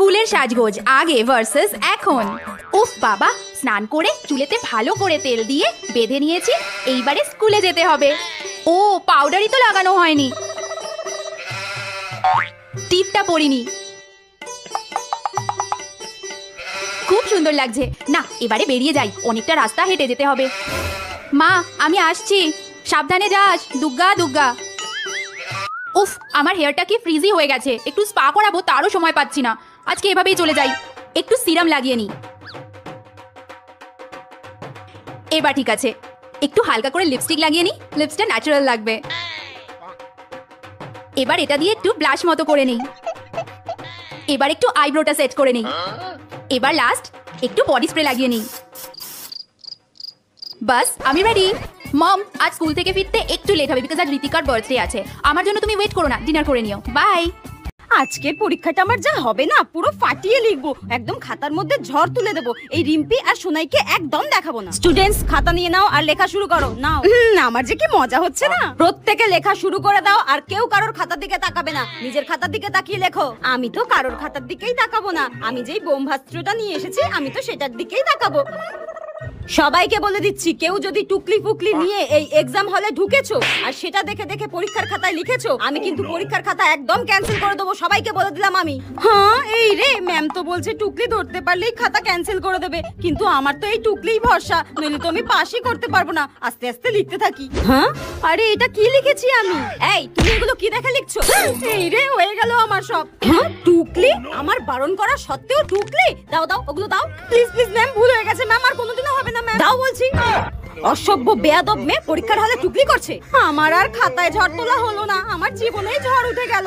স্কুলের সাজগোজ আগে ভার্সেস এখন। উফ বাবা, স্নান করে চুলেতে ভালো করে তেল দিয়ে বেঁধে নিয়েছি, এইবারে স্কুলে যেতে হবে। ও পাউডারই তো লাগানো হয়নি, টিপটা পরিনি। খুব সুন্দর লাগছে। না, এবারে বেরিয়ে যাই, অনেকটা রাস্তা হেঁটে যেতে হবে। মা আমি আসছি, সাবধানে যাস। দুগ্গা দুগ্গা। উফ, আমার হেয়ারটা কি ফ্রিজি হয়ে গেছে, একটু স্পা করাবো তারও সময় পাচ্ছি না। আজকে এভাবেই চলে যাই, একটু সিরাম লাগিয়ে নি। এবার ঠিক আছে, একটু হালকা করে লিপস্টিক লাগিয়ে নি, লিপসটা ন্যাচারাল লাগবে। এবার এটা দিয়ে একটু ব্লাশ মতো করে নেই। এবার একটু আইব্রোটা সেট করে নেই। এবার লাস্ট একটু বডি স্প্রে লাগিয়ে নিই। বাস আমি রেডি। মম, আজ স্কুল থেকে ফিরতে একটু লেট হবে বিকজ আজ ঋতিকার বার্থডে আছে। আমার জন্য তুমি ওয়েট করো না, ডিনার করে নিও। বাই। আজকের পরীক্ষাটা আমার যা হবে না, পুরো ফাটিয়ে লিখবো, একদম খাতার মধ্যে ঝড় তুলে দেবো। এই রিম্পি আর সোনাইকে একদম দেখাবো না। স্টুডেন্টস খাতা নিয়ে নাও আর লেখা শুরু করো। নাও। আমার যে কি মজা হচ্ছে না। প্রত্যেকে লেখা শুরু করে দাও, আর কেউ কারোর খাতার দিকে তাকাবে না, নিজের খাতার দিকে তাকিয়ে লেখো। আমি তো কারোর খাতার দিকেই তাকাবো না, আমি যেই ব্রহ্মাস্ত্রটা নিয়ে এসেছি আমি তো সেটার দিকেই তাকাবো। সবাইকে বলে দিচ্ছি, কেউ যদি টুকলি ফুকলি নিয়ে এই এক্সাম হলে ঢুকেছো আর সেটা দেখে দেখে পরীক্ষার খাতায় লিখেছো, আমি কিন্তু পরীক্ষার খাতা একদম ক্যান্সেল করে দেবো। সবাইকে বলে দিলাম আমি। হ্যাঁ এই রে, ম্যাম তো বলছে টুকলি ধরতে পারলেই খাতা ক্যান্সেল করে দেবে, কিন্তু আমার তো এই টুকলিই ভরসা, নইলে তো আমি পাসই করতে পারবো না। আস্তে আস্তে লিখতে থাকি। হ্যাঁ আরে এটা কি লিখেছি আমি? এই তুমি এগুলো কি দেখে লিখছো? এই রে, হয়ে গেল আমার সব। হ্যাঁ টুকলি, আমার বারণ করা সত্ত্বেও টুকলি। দাও দাও, ওগুলো দাও প্লিজ প্লিজ। ম্যাম ভুল হয়ে গেছে ম্যাম, আর কোনোদিনও হবে না ম্যাম। দাও বলছি। অসভ্য বেয়াদব মেয়ে পরীক্ষার হলে টুকলি করছে। আমার আর খাতায় ঝড় তোলা হলো না, আমার জীবনেই ঝড় উঠে গেল।